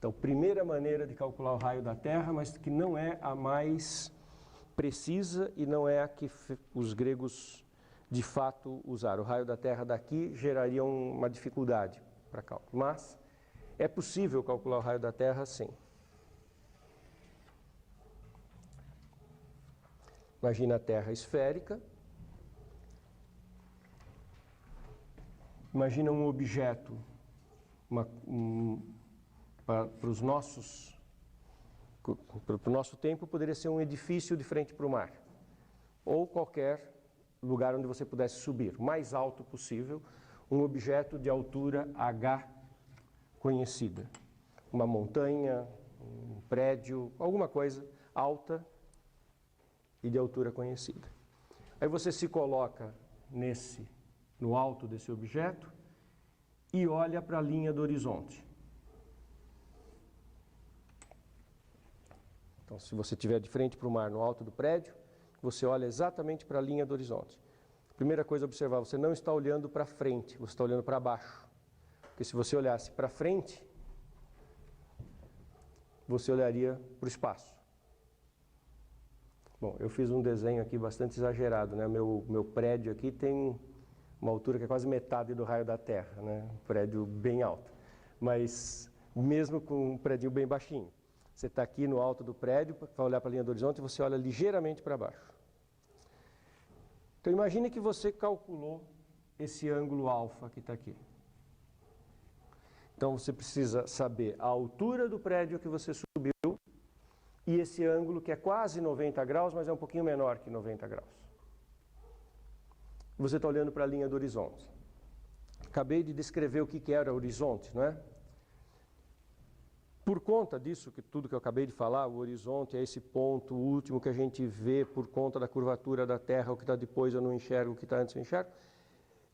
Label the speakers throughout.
Speaker 1: Então, primeira maneira de calcular o raio da Terra, mas que não é a mais precisa e não é a que os gregos de fato usaram. O raio da Terra daqui geraria uma dificuldade para cálculo, mas é possível calcular o raio da Terra sim. Imagina a Terra esférica. Imagina um objeto, para o nosso tempo poderia ser um edifício de frente para o mar, ou qualquer lugar onde você pudesse subir, o mais alto possível, um objeto de altura h conhecida, uma montanha, um prédio, alguma coisa alta e de altura conhecida. Aí você se coloca no alto desse objeto e olha para a linha do horizonte. Então, se você estiver de frente para o mar no alto do prédio, você olha exatamente para a linha do horizonte. Primeira coisa a observar, você não está olhando para frente, você está olhando para baixo. Porque se você olhasse para frente, você olharia para o espaço. Bom, eu fiz um desenho aqui bastante exagerado, né? Meu prédio aqui tem uma altura que é quase metade do raio da Terra, né? Um prédio bem alto. Mas mesmo com um prédio bem baixinho, você está aqui no alto do prédio para olhar para a linha do horizonte e você olha ligeiramente para baixo. Então imagine que você calculou esse ângulo alfa que está aqui. Então você precisa saber a altura do prédio que você subiu e esse ângulo que é quase 90 graus, mas é um pouquinho menor que 90 graus. Você está olhando para a linha do horizonte. Acabei de descrever o que era horizonte, não é? Por conta disso, tudo que eu acabei de falar, o horizonte é esse ponto último que a gente vê por conta da curvatura da Terra, o que está depois eu não enxergo, o que está antes eu enxergo.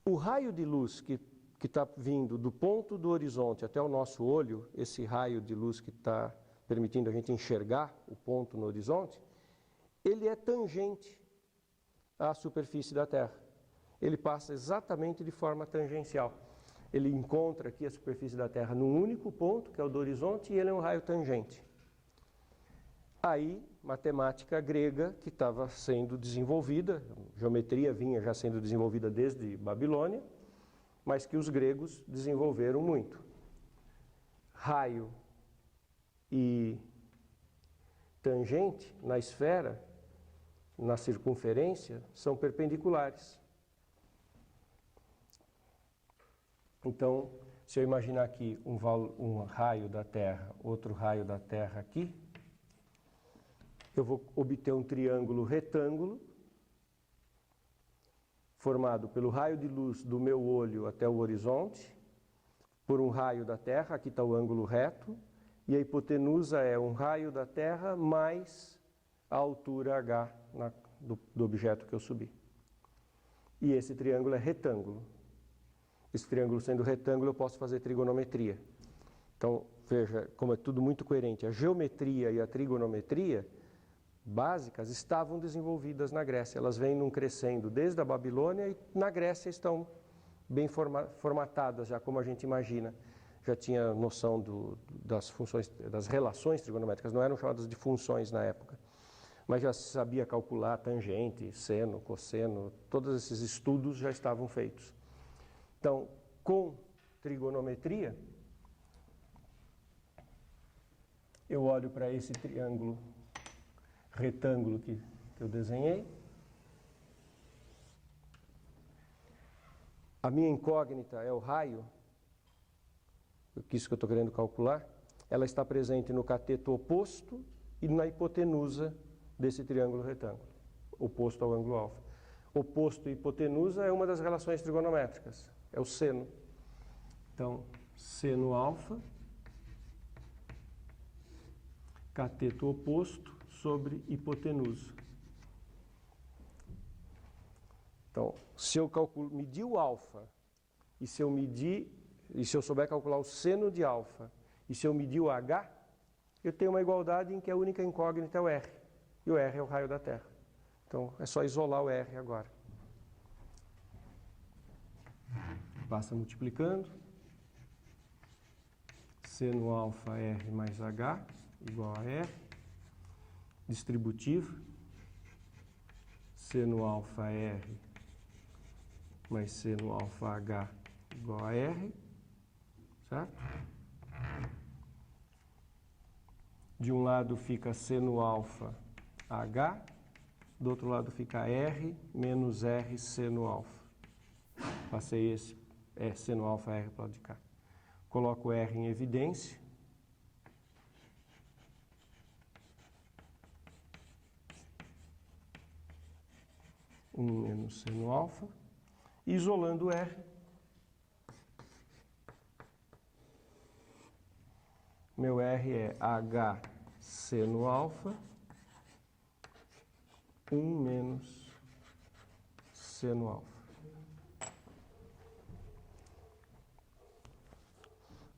Speaker 1: O raio de luz que está vindo do ponto do horizonte até o nosso olho, esse raio de luz que está permitindo a gente enxergar o ponto no horizonte, ele é tangente à superfície da Terra. Ele passa exatamente de forma tangencial. Ele encontra aqui a superfície da Terra num único ponto, que é o do horizonte, e ele é um raio tangente. Aí, matemática grega que estava sendo desenvolvida, geometria vinha já sendo desenvolvida desde Babilônia, mas que os gregos desenvolveram muito. Raio e tangente na esfera, na circunferência, são perpendiculares. Então, se eu imaginar aqui um raio da Terra, outro raio da Terra aqui, eu vou obter um triângulo retângulo, formado pelo raio de luz do meu olho até o horizonte, por um raio da Terra, aqui está o ângulo reto, e a hipotenusa é um raio da Terra mais a altura h do objeto que eu subi. E esse triângulo é retângulo. Esse triângulo sendo retângulo, eu posso fazer trigonometria. Então, veja como é tudo muito coerente. A geometria e a trigonometria básicas estavam desenvolvidas na Grécia. Elas vêm crescendo desde a Babilônia e na Grécia estão bem formatadas, já como a gente imagina. Já tinha noção das funções, das relações trigonométricas, não eram chamadas de funções na época. Mas já se sabia calcular tangente, seno, cosseno, todos esses estudos já estavam feitos. Então, com trigonometria, eu olho para esse triângulo retângulo que eu desenhei. A minha incógnita é o raio, isso que eu estou querendo calcular. Ela está presente no cateto oposto e na hipotenusa desse triângulo retângulo, oposto ao ângulo alfa. Oposto e hipotenusa é uma das relações trigonométricas, é o seno. Então, seno alfa, cateto oposto sobre hipotenusa. Então, se eu medir o alfa, e se eu souber calcular o seno de alfa, e se eu medir o h, eu tenho uma igualdade em que a única incógnita é o r. E o r é o raio da Terra. Então, é só isolar o r agora. Passa multiplicando. seno alfa R mais H igual a R. Distributivo, seno alfa R mais seno alfa H igual a R, certo? De um lado fica seno alfa H, do outro lado fica R menos R seno alfa. Passei esse seno alfa R para o lado de cá. Coloco R em evidência. Menos seno alfa. Isolando R, meu R é H seno alfa, 1 menos seno alfa.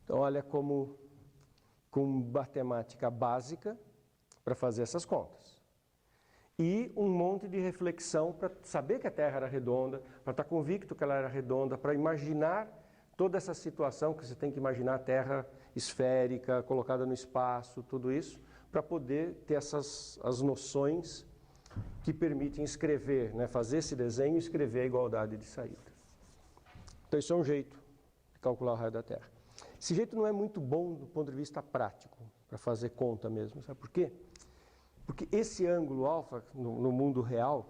Speaker 1: Então, olha como com matemática básica para fazer essas contas. E um monte de reflexão para saber que a Terra era redonda, para estar convicto que ela era redonda, para imaginar toda essa situação que você tem que imaginar a Terra esférica, colocada no espaço, tudo isso, para poder ter as noções que permitem escrever, né, fazer esse desenho e escrever a igualdade de saída. Então, isso é um jeito de calcular o raio da Terra. Esse jeito não é muito bom do ponto de vista prático, para fazer conta mesmo. Sabe por quê? Porque esse ângulo alfa, no mundo real,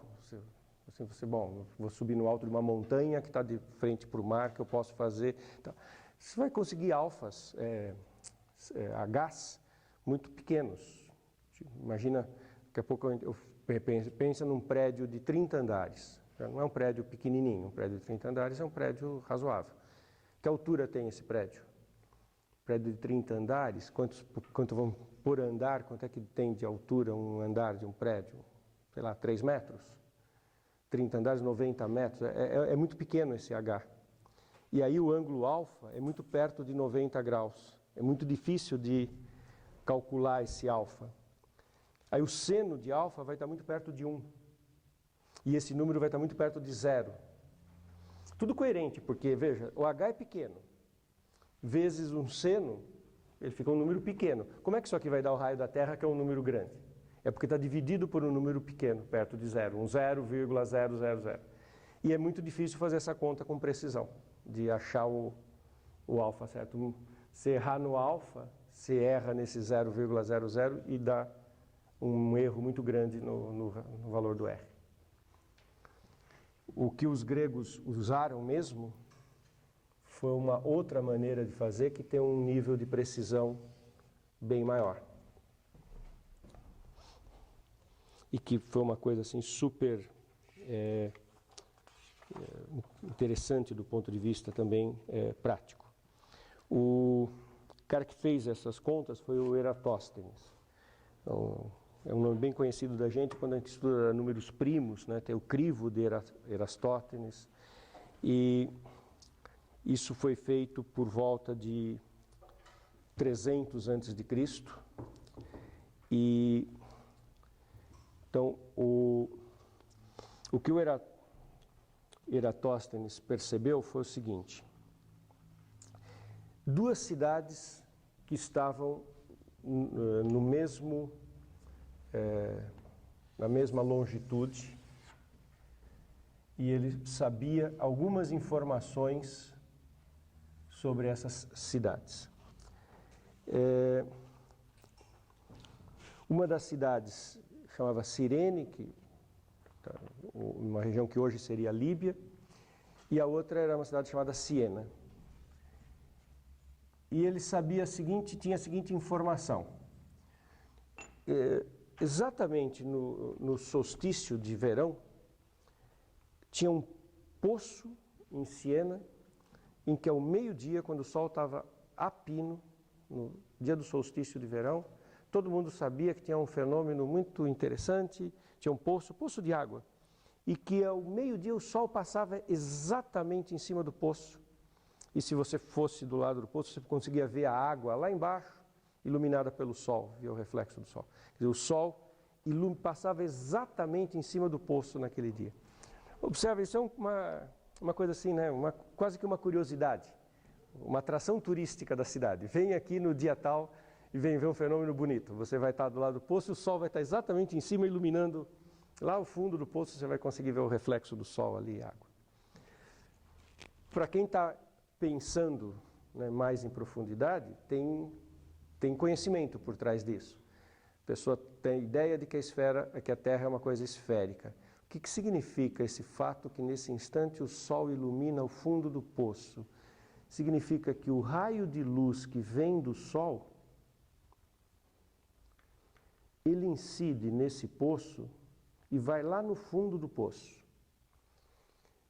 Speaker 1: bom, vou subir no alto de uma montanha que está de frente para o mar, que eu posso fazer. Então, você vai conseguir alfas, Hs, muito pequenos. Imagina, daqui a pouco pensa num prédio de 30 andares. Não é um prédio pequenininho, um prédio de 30 andares é um prédio razoável. Que altura tem esse prédio? Prédio de 30 andares, quanto vão por andar, quanto é que tem de altura um andar de um prédio? Sei lá, 3 metros? 30 andares, 90 metros, é muito pequeno esse H. E aí o ângulo alfa é muito perto de 90 graus. É muito difícil de calcular esse alfa. Aí o seno de alfa vai estar muito perto de 1. E esse número vai estar muito perto de 0. Tudo coerente, porque, veja, o H é pequeno. Vezes um seno, ele fica um número pequeno. Como é que isso aqui vai dar o raio da Terra, que é um número grande? É porque está dividido por um número pequeno, perto de 0, um 0,000. E é muito difícil fazer essa conta com precisão, de achar o alfa certo. Se errar no alfa, se erra nesse 0,00 e dá um erro muito grande no valor do R. O que os gregos usaram mesmo foi uma outra maneira de fazer que tem um nível de precisão bem maior. E que foi uma coisa assim super interessante do ponto de vista também prático. O cara que fez essas contas foi o Eratóstenes. Então, é um nome bem conhecido da gente quando a gente estuda números primos, né? Tem o crivo de Eratóstenes. E isso foi feito por volta de 300 a.C. E então o que o Eratóstenes percebeu foi o seguinte: duas cidades que estavam no mesmo na mesma longitude, e ele sabia algumas informações sobre essas cidades. Uma das cidades chamava Cirene, uma região que hoje seria a Líbia, e a outra era uma cidade chamada Siena. E ele sabia tinha a seguinte informação. Exatamente no solstício de verão, tinha um poço em Siena, em que ao meio-dia, quando o sol estava a pino, no dia do solstício de verão, todo mundo sabia que tinha um fenômeno muito interessante, tinha um poço de água, e que ao meio-dia o sol passava exatamente em cima do poço, e se você fosse do lado do poço, você conseguia ver a água lá embaixo, iluminada pelo sol, via o reflexo do sol. Quer dizer, o sol passava exatamente em cima do poço naquele dia. Observe, isso é uma coisa assim, né? Quase que uma curiosidade. uma atração turística da cidade. Vem aqui no dia tal e vem ver um fenômeno bonito. Você vai estar do lado do poço e o sol vai estar exatamente em cima, iluminando lá o fundo do poço, você vai conseguir ver o reflexo do sol ali e água. Para quem está pensando, né, mais em profundidade, tem conhecimento por trás disso. A pessoa tem a ideia de que a Terra é uma coisa esférica. O que significa esse fato que nesse instante o sol ilumina o fundo do poço? Significa que o raio de luz que vem do sol, ele incide nesse poço e vai lá no fundo do poço.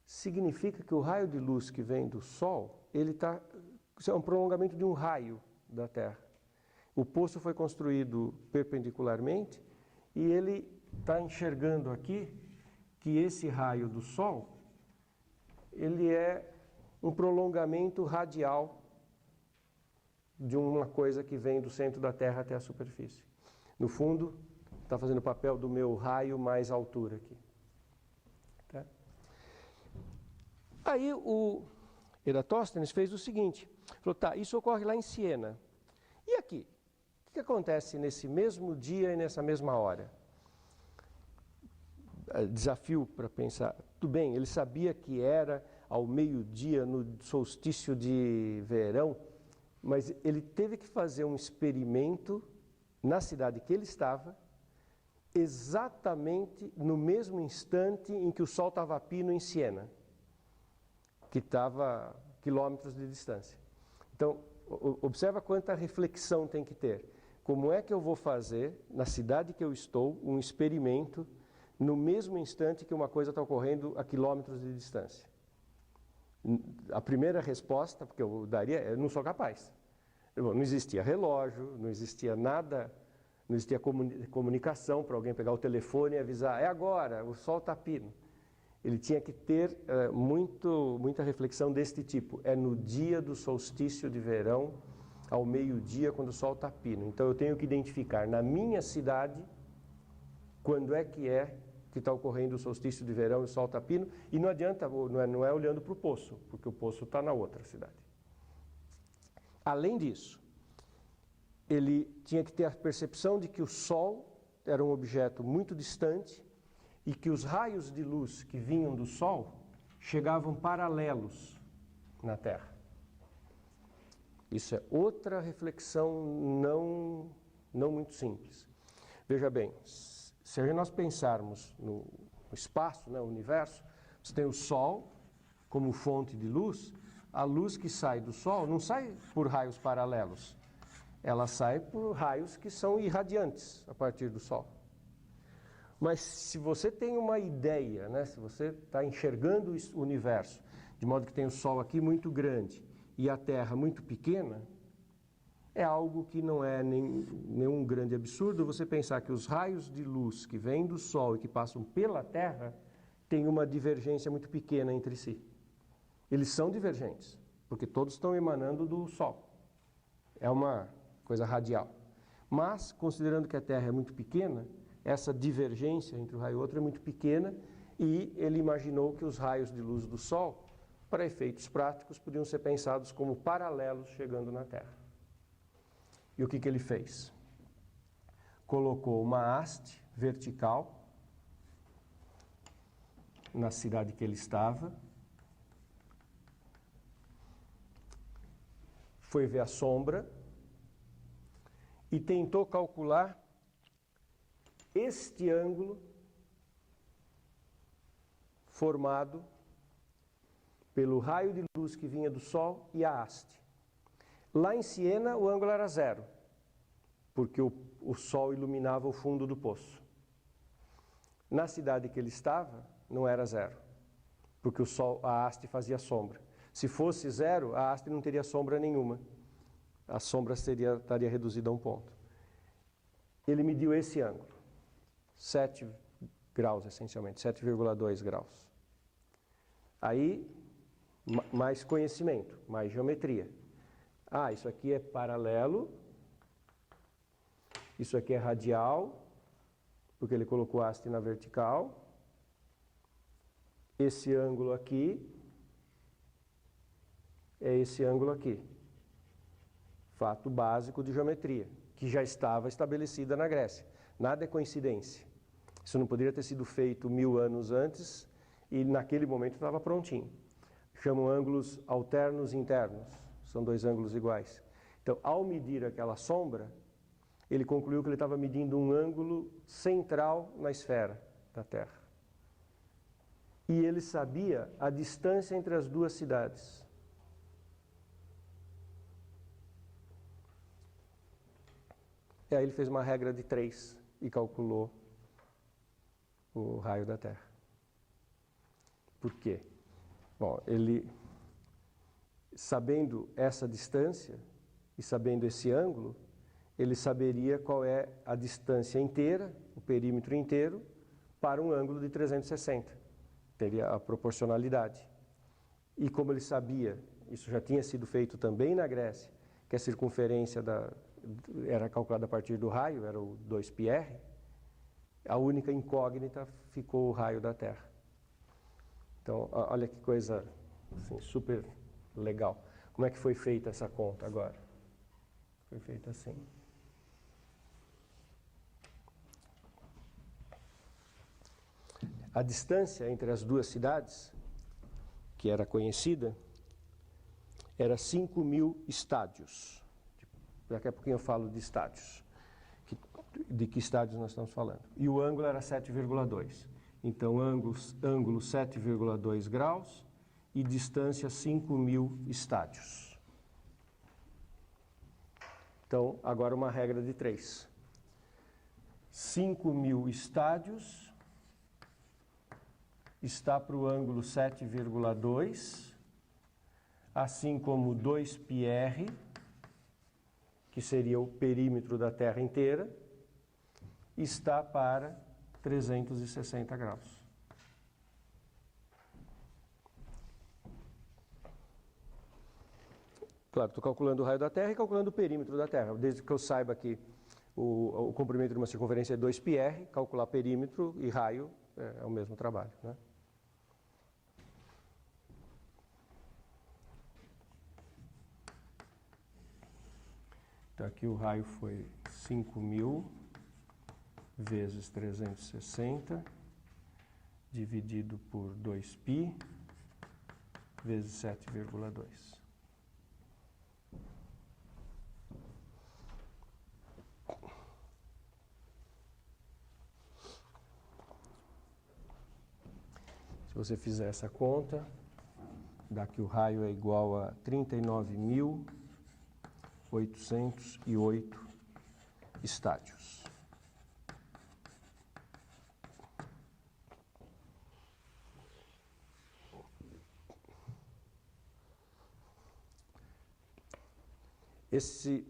Speaker 1: Significa que o raio de luz que vem do sol, isso é um prolongamento de um raio da Terra. O poço foi construído perpendicularmente e ele está enxergando aqui que esse raio do sol, ele é um prolongamento radial de uma coisa que vem do centro da Terra até a superfície. No fundo, está fazendo o papel do meu raio mais altura aqui. Tá? Aí o Eratóstenes fez o seguinte, falou, tá, isso ocorre lá em Siena. E aqui? O que acontece nesse mesmo dia e nessa mesma hora? Desafio para pensar. Tudo bem, ele sabia que era ao meio-dia, no solstício de verão, mas ele teve que fazer um experimento na cidade que ele estava, exatamente no mesmo instante em que o sol estava a pino em Siena, que estava a quilômetros de distância. Então, observa quanta reflexão tem que ter. Como é que eu vou fazer, na cidade que eu estou, um experimento no mesmo instante que uma coisa está ocorrendo a quilômetros de distância? A primeira resposta, porque eu daria, eu não sou capaz. Não existia relógio, não existia nada, não existia comunicação para alguém pegar o telefone e avisar, é agora, o sol está a pino. Ele tinha que ter muita reflexão deste tipo. É no dia do solstício de verão, ao meio-dia, quando o sol está a pino. Então eu tenho que identificar na minha cidade quando é que está ocorrendo o solstício de verão e o sol está a pino. E não adianta, não é olhando para o poço, porque o poço está na outra cidade. Além disso, ele tinha que ter a percepção de que o sol era um objeto muito distante e que os raios de luz que vinham do sol chegavam paralelos na Terra. Isso é outra reflexão não muito simples. Veja bem, se nós pensarmos no espaço, né, o universo, você tem o Sol como fonte de luz, a luz que sai do Sol não sai por raios paralelos, ela sai por raios que são irradiantes a partir do Sol. Mas se você tem uma ideia, né, se você está enxergando o universo, de modo que tem o Sol aqui muito grande e a Terra muito pequena, é algo que não é nenhum grande absurdo você pensar que os raios de luz que vêm do Sol e que passam pela Terra têm uma divergência muito pequena entre si. Eles são divergentes, porque todos estão emanando do Sol. É uma coisa radial. Mas, considerando que a Terra é muito pequena, essa divergência entre um raio e outro é muito pequena e ele imaginou que os raios de luz do Sol, para efeitos práticos, podiam ser pensados como paralelos chegando na Terra. E o que ele fez? Colocou uma haste vertical na cidade que ele estava, foi ver a sombra e tentou calcular este ângulo formado pelo raio de luz que vinha do Sol e a haste. Lá em Siena o ângulo era 0, porque o Sol iluminava o fundo do poço. Na cidade que ele estava não era 0, porque a haste fazia sombra. Se fosse 0, a haste não teria sombra nenhuma. A sombra estaria reduzida a um ponto. Ele mediu esse ângulo, 7 graus essencialmente, 7,2 graus. Aí, mais conhecimento, mais geometria. Isso aqui é paralelo, isso aqui é radial, porque ele colocou a haste na vertical. Esse ângulo aqui é esse ângulo aqui. Fato básico de geometria, que já estava estabelecida na Grécia. Nada é coincidência. Isso não poderia ter sido feito 1000 anos antes e naquele momento estava prontinho. Chamam ângulos alternos internos, são dois ângulos iguais. Então, ao medir aquela sombra, ele concluiu que ele estava medindo um ângulo central na esfera da Terra. E ele sabia a distância entre as duas cidades. E aí ele fez uma regra de 3 e calculou o raio da Terra. Por quê? Bom, ele, sabendo essa distância e sabendo esse ângulo, ele saberia qual é a distância inteira, o perímetro inteiro, para um ângulo de 360. Teria a proporcionalidade. E como ele sabia, isso já tinha sido feito também na Grécia, que a circunferência era calculada a partir do raio, era o 2πr, a única incógnita ficou o raio da Terra. Então, olha que coisa assim, super legal. Como é que foi feita essa conta agora? Foi feita assim. A distância entre as duas cidades, que era conhecida, era 5.000 estádios. Daqui a pouquinho eu falo de estádios. De que estádios nós estamos falando. E o ângulo era 7,2. Então, ângulo 7,2 graus e distância 5.000 estádios. Então, agora uma regra de 3. 5.000 estádios está para o ângulo 7,2, assim como 2πr, que seria o perímetro da Terra inteira, está para 360 graus. Claro, estou calculando o raio da Terra e calculando o perímetro da Terra. Desde que eu saiba que o comprimento de uma circunferência é 2πr, calcular perímetro e raio é o mesmo trabalho, né? Então aqui o raio foi 5.000 vezes 360 dividido por 2π vezes 7,2. Se você fizer essa conta, dá que o raio é igual a 39.808 estádios.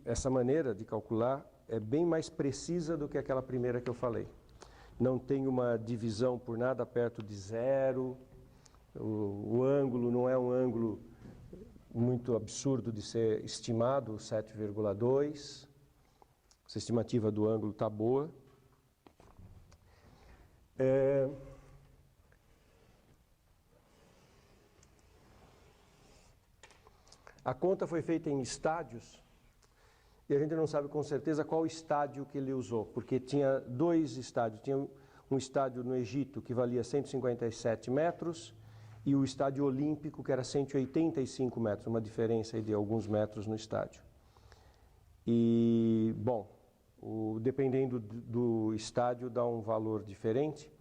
Speaker 1: Essa maneira de calcular é bem mais precisa do que aquela primeira que eu falei. Não tem uma divisão por nada perto de zero, o ângulo não é um ângulo muito absurdo de ser estimado, 7,2. Essa estimativa do ângulo está boa. A conta foi feita em estádios e a gente não sabe com certeza qual estádio que ele usou, porque tinha 2 estádios. Tinha um estádio no Egito que valia 157 metros e o estádio olímpico que era 185 metros, uma diferença de alguns metros no estádio. E, bom, dependendo do estádio dá um valor diferente.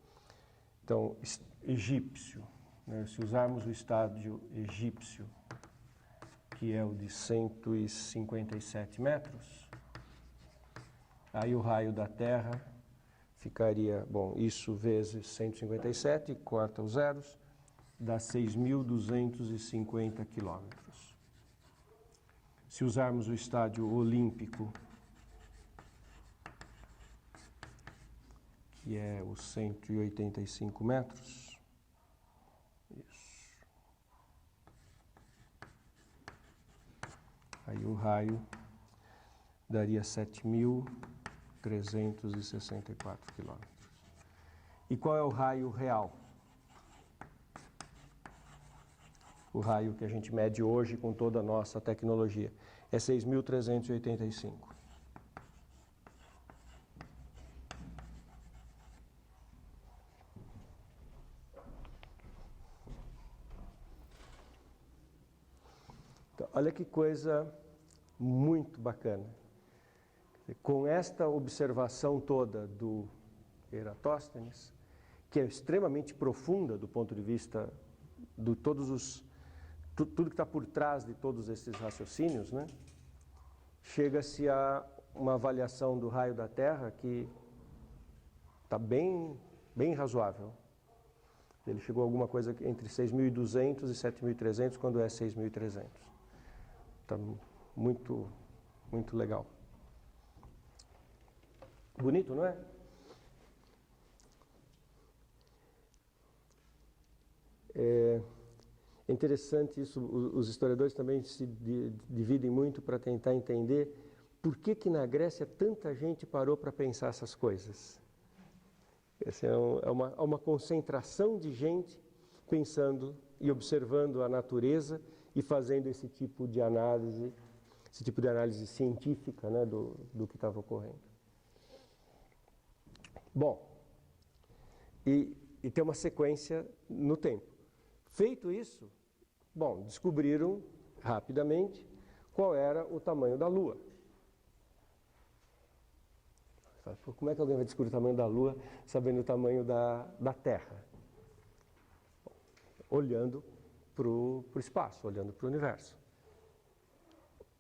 Speaker 1: Então, egípcio, né? Se usarmos o estádio egípcio, que é o de 157 metros, aí o raio da Terra ficaria, bom, isso vezes 157, corta os zeros, dá 6.250 quilômetros. Se usarmos o estádio olímpico, que é os 185 metros, isso. Aí o raio daria 7.364 quilômetros. E qual é o raio real? o raio que a gente mede hoje com toda a nossa tecnologia. É 6.385. Então, olha que coisa muito bacana. Com esta observação toda do Eratóstenes, que é extremamente profunda do ponto de vista de tudo que está por trás de todos esses raciocínios, né? Chega-se a uma avaliação do raio da Terra que está bem razoável. Ele chegou a alguma coisa entre 6.200 e 7.300, quando é 6.300. Está muito legal. Bonito, não é? É interessante isso, os historiadores também se dividem muito para tentar entender por que na Grécia tanta gente parou para pensar essas coisas. Essa é uma concentração de gente pensando e observando a natureza e fazendo esse tipo de análise científica, né, do que estava ocorrendo. Bom, e tem uma sequência no tempo. Feito isso, bom, descobriram rapidamente qual era o tamanho da Lua. Como é que alguém vai descobrir o tamanho da Lua sabendo o tamanho da Terra? Olhando para o espaço, olhando para o universo.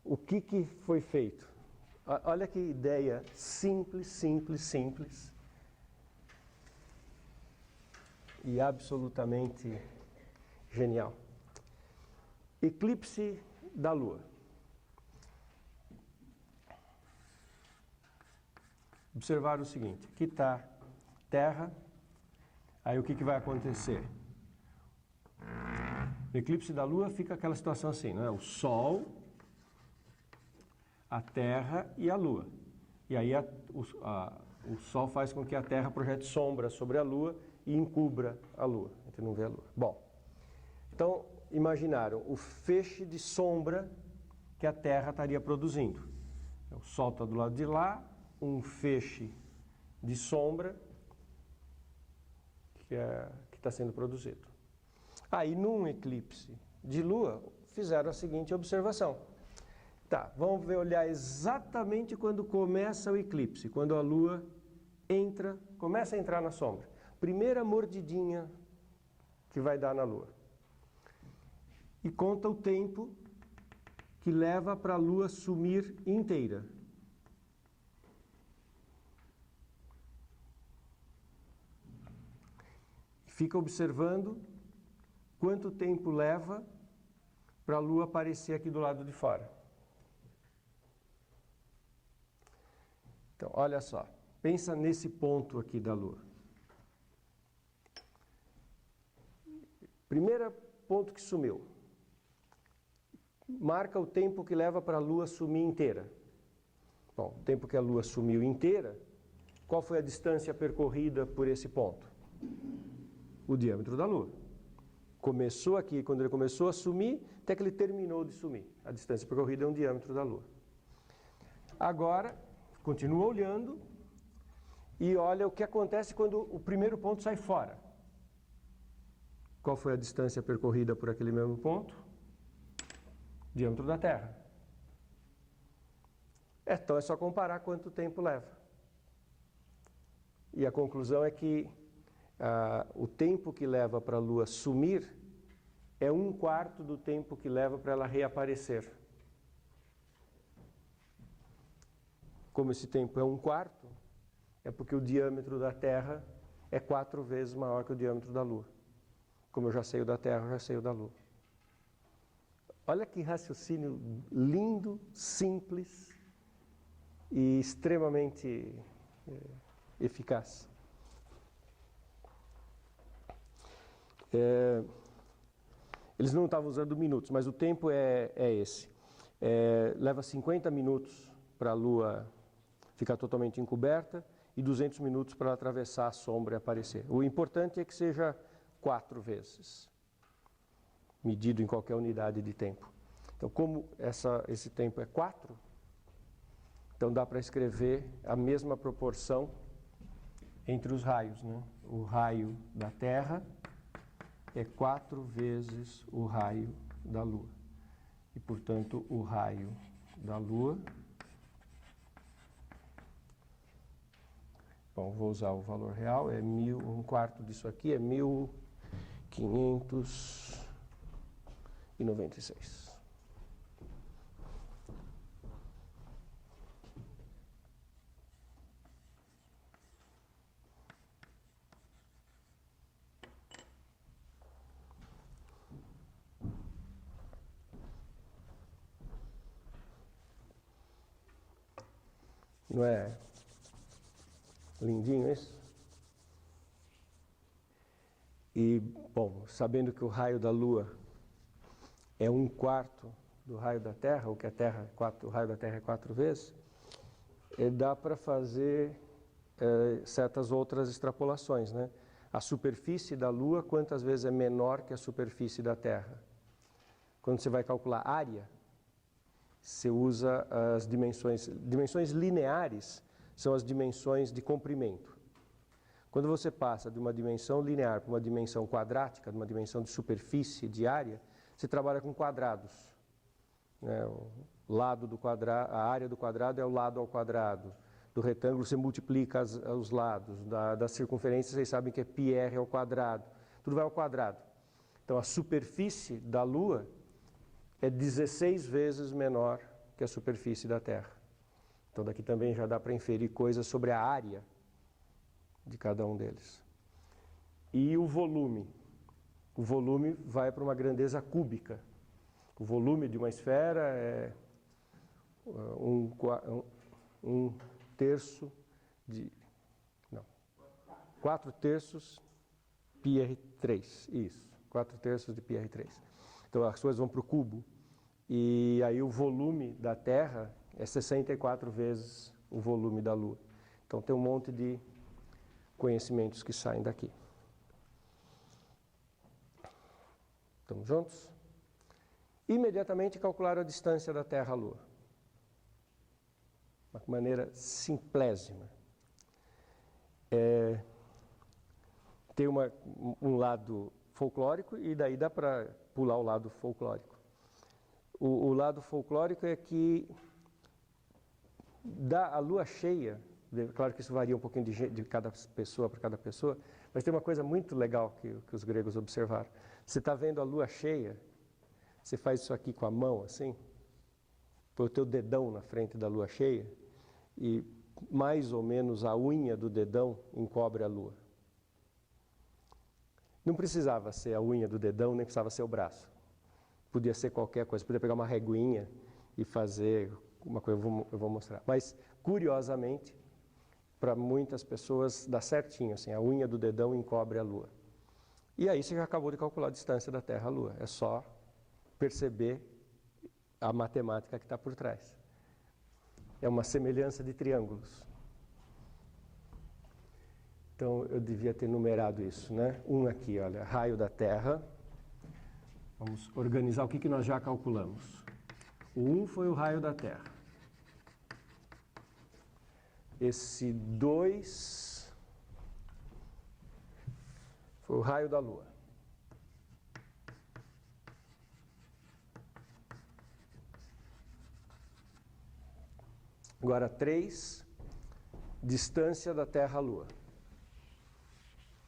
Speaker 1: O que foi feito? Olha que ideia simples e absolutamente genial. Eclipse da Lua. Observar o seguinte, aqui está Terra, aí o que vai acontecer? No eclipse da Lua fica aquela situação assim, não é? O Sol, a Terra e a Lua. E aí o Sol faz com que a Terra projete sombra sobre a Lua e encubra a Lua. A gente não vê a Lua. Bom, então imaginaram o feixe de sombra que a Terra estaria produzindo. O Sol está do lado de lá, um feixe de sombra que está sendo produzido. Aí, num eclipse de Lua, fizeram a seguinte observação. Tá, vamos olhar exatamente quando começa o eclipse, quando a Lua começa a entrar na sombra. Primeira mordidinha que vai dar na Lua. E conta o tempo que leva para a Lua sumir inteira. Fica observando quanto tempo leva para a Lua aparecer aqui do lado de fora. Então, olha só, pensa nesse ponto aqui da Lua. Primeiro ponto que sumiu. Marca o tempo que leva para a Lua sumir inteira. Bom, o tempo que a Lua sumiu inteira, qual foi a distância percorrida por esse ponto? O diâmetro da Lua. Começou aqui, quando ele começou a sumir, até que ele terminou de sumir. A distância percorrida é um diâmetro da Lua. Agora, continua olhando e olha o que acontece quando o primeiro ponto sai fora. Qual foi a distância percorrida por aquele mesmo ponto? Diâmetro da Terra. Então é só comparar quanto tempo leva. E a conclusão é que o tempo que leva para a Lua sumir é 1/4 do tempo que leva para ela reaparecer. Como esse tempo é 1/4, é porque o diâmetro da Terra é 4 vezes maior que o diâmetro da Lua. Como eu já sei o da Terra, eu já sei o da Lua. Olha que raciocínio lindo, simples e extremamente eficaz. Eles não estavam usando minutos, mas o tempo é esse. Leva 50 minutos para a Lua ficar totalmente encoberta e 200 minutos para ela atravessar a sombra e aparecer. O importante é que seja 4 vezes. medido em qualquer unidade de tempo. Então, como esse tempo é 4, então dá para escrever a mesma proporção entre os raios, né? O raio da Terra é 4 vezes o raio da Lua. E, portanto, o raio da Lua... Bom, vou usar o valor real, um quarto disso aqui é 1596. Não é lindinho isso? E, bom, sabendo que o raio da Lua é 1/4 do raio da Terra, ou que o raio da Terra é 4 vezes, dá para fazer certas outras extrapolações, né? A superfície da Lua, quantas vezes é menor que a superfície da Terra? Quando você vai calcular área, você usa as dimensões lineares, são as dimensões de comprimento. Quando você passa de uma dimensão linear para uma dimensão quadrática, de uma dimensão de superfície, de área, você trabalha com quadrados. Né? O lado do quadrado, a área do quadrado é o lado ao quadrado. Do retângulo você multiplica os lados. Da circunferência vocês sabem que é πr ao quadrado. Tudo vai ao quadrado. Então a superfície da Lua é 16 vezes menor que a superfície da Terra. Então daqui também já dá para inferir coisas sobre a área de cada um deles. E o volume. O volume vai para uma grandeza cúbica. O volume de uma esfera é 4/3 πr3. Isso, 4/3 de πr3. Então as coisas vão para o cubo. E aí o volume da Terra é 64 vezes o volume da Lua. Então tem um monte de conhecimentos que saem daqui. Estamos juntos? Imediatamente calcular a distância da Terra à Lua. Uma maneira simplésima. Tem um lado folclórico e daí dá para pular o lado folclórico. O lado folclórico é que a lua cheia, claro que isso varia um pouquinho de cada pessoa para cada pessoa, mas tem uma coisa muito legal que os gregos observaram. Você está vendo a lua cheia, você faz isso aqui com a mão, assim, põe o teu dedão na frente da lua cheia e mais ou menos a unha do dedão encobre a lua. Não precisava ser a unha do dedão, nem precisava ser o braço. Podia ser qualquer coisa, podia pegar uma reguinha e fazer uma coisa, eu vou mostrar. Mas, curiosamente, para muitas pessoas dá certinho, assim, a unha do dedão encobre a Lua. E aí você já acabou de calcular a distância da Terra à Lua. É só perceber a matemática que está por trás. É uma semelhança de triângulos. Então, eu devia ter numerado isso, né? Um aqui, olha, raio da Terra. Vamos organizar o que nós já calculamos. O 1 foi o raio da Terra. Esse 2 foi o raio da Lua. Agora 3, distância da Terra à Lua.